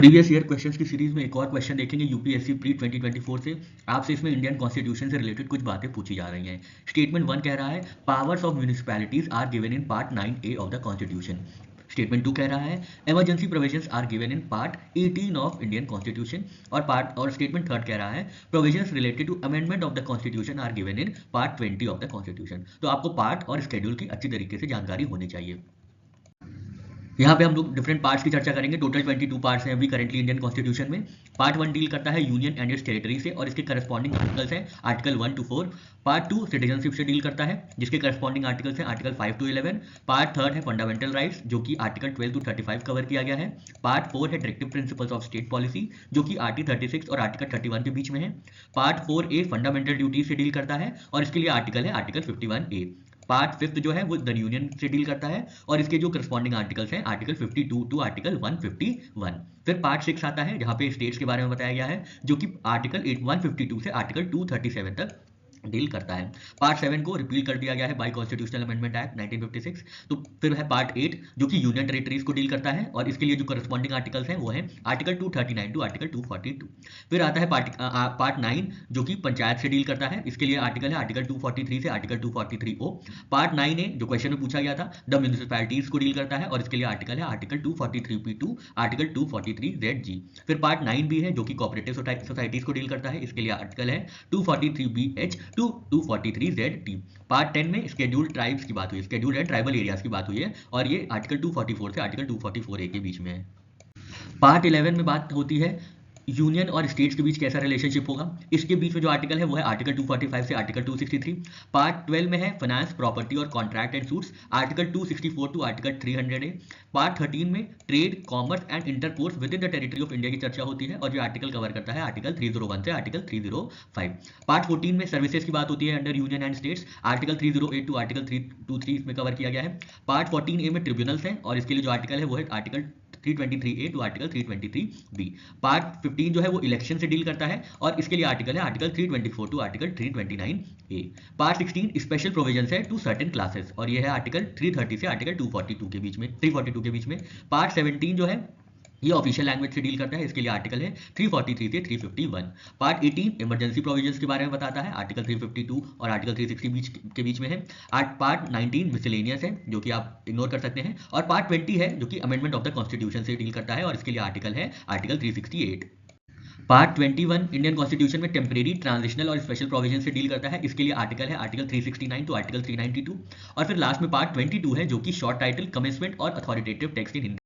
Previous year questions की series में एक और क्वेश्चन देखेंगे यूपीएससी प्री 2024 से। आपसे इसमें इंडियन कॉन्स्टिट्यूशन से रिलेटेड कुछ बातें पूछी जा रही हैं। स्टेटमेंट 1 कह रहा है powers of municipalities are given in part 9A of the constitution. Statement 2 कह रहा है emergency provisions are given in part 18 of Indian constitution. और स्टेटमेंट 3 कह रहा है provisions related to amendment of the constitution are given in part 20 of the constitution. तो आपको part और स्केड्यूल की अच्छी तरीके से जानकारी होनी चाहिए। यहाँ पे हम लोग डिफरेंट पार्ट्स की चर्चा करेंगे। टोटल 22 पार्ट्स हैं अभी करेंटली इंडियन कॉन्स्टिट्यूशन में। पार्ट 1 डील करता है यूनियन एंड इट्स टेरिटरी से और इसके करस्पॉन्डिंग आर्टिकल्स हैं आर्टिकल 1 to 4। पार्ट 2 सिटीजनशिप से डील करता है जिसके करस्पॉन्डिंग आर्टिकल्स हैं आर्टिकल 5 to 11। पार्ट 3 है फंडामेंटल राइट्स जो कि आर्टिकल 12 to 35 कवर किया गया है। पार्ट 4 है directive principles of state policy जो कि आर्टिकल 36 और आर्टिकल 31 के बीच में है। पार्ट 4A फंडामेंटल ड्यूटी से डील करता है और इसके लिए आर्टिकल है आर्टिकल 51A। पार्ट 5 जो है वो द यूनियन से डील करता है और इसके जो करस्पॉन्डिंग आर्टिकल्स हैं आर्टिकल 52 टू आर्टिकल 151। फिर पार्ट 6 आता है जहां पे स्टेट्स के बारे में बताया गया है जो कि आर्टिकल 152 से आर्टिकल 237 तक डील करता है। पार्ट 7 को रिपील कर दिया गया है बाय कॉन्स्टिट्यूशनल अमेंडमेंट एक्ट 1956। तो फिर है पार्ट 8 जो कि यूनियन टेरिटरीज को डील करता है और इसके लिए जो करस्पॉन्डिंग आर्टिकल्स हैं वो हैं आर्टिकल 239 टू आर्टिकल 242। फिर आता है पार्ट 9 जो कि पंचायत से डील करता है। इसके लिए आर्टिकल है आर्टिकल 243 से आर्टिकल 243O। पार्ट 9A जो क्वेश्चन में पूछा गया था द म्यूनिसिपैलिटीज को डील करता है और इसके लिए आर्टिकल है आर्टिकल 243P2 आर्टिकल 243ZG। फिर पार्ट 9B है जो कि कोऑपरेटिव सोसाइटीज को डील करता है। इसके लिए आर्टिकल है 243BH टू 243ZT। पार्ट 10 में स्केड्यूल ट्राइब्स की बात हुई है, स्केड्यूल एंड ट्राइबल एरियाज की बात हुई है और ये आर्टिकल 244 से आर्टिकल 244A के बीच में है। पार्ट 11 में बात होती है यूनियन और स्टेट्स के बीच कैसा रिलेशनशिप होगा। इसके बीच में जो आर्टिकल है वो है आर्टिकल 245 से आर्टिकल 263। पार्ट 12 में है फाइनेंस प्रॉपर्टी और contract and suits article 264 to article 300A। Part 13 में trade commerce and intercourse within the territory of India की चर्चा होती है और जो आर्टिकल कवर करता है आर्टिकल 301 से आर्टिकल 305। पार्ट 14 में सर्विसेज की बात होती है under union and states article 308 to article 323 इसमें कवर किया गया है। पार्ट 14A में ट्रिब्यूनल्स हैं और इसके लिए जो आर्टिकल है वो है article 323A to article 323B। Part 15 जो है वो इलेक्शन से डील करता है और इसके लिए आर्टिकल है article 324 to article 329A। Part 16 special provisions है टू सर्टेन क्लासेस और ये है आर्टिकल 330 से आर्टिकल 242 के बीच में 342 के बीच में। पार्ट 17 जो है ये ऑफिशियल लैंग्वेज से डील करता है। इसके लिए आर्टिकल है 343 से 351। पार्ट 18 इमरजेंसी प्रोविजंस के बारे में बताता है आर्टिकल 352 और आर्टिकल 360 के बीच में है। पार्ट 19 मिसलेनियस है जो कि आप इग्नोर कर सकते हैं और पार्ट 20 है जो कि अमेंडमेंट ऑफ द कॉन्स्टिट्यूशन से डील करता है और इसके लिए आर्टिकल है आर्टिकल 368। पार्ट 21 इंडियन कॉन्स्टिट्यूशन में टेम्परेरी ट्रांजिशनल और स्पेशल प्रोविजन से डील करता है। इसके लिए आर्टिकल है आर्टिकल 369 टू आर्टिकल 392 और फिर लास्ट में पार्ट 22 है जो कि शॉर्ट टाइटल कमेंसमेंट और अथॉरिटेटिव टेक्स्ट इन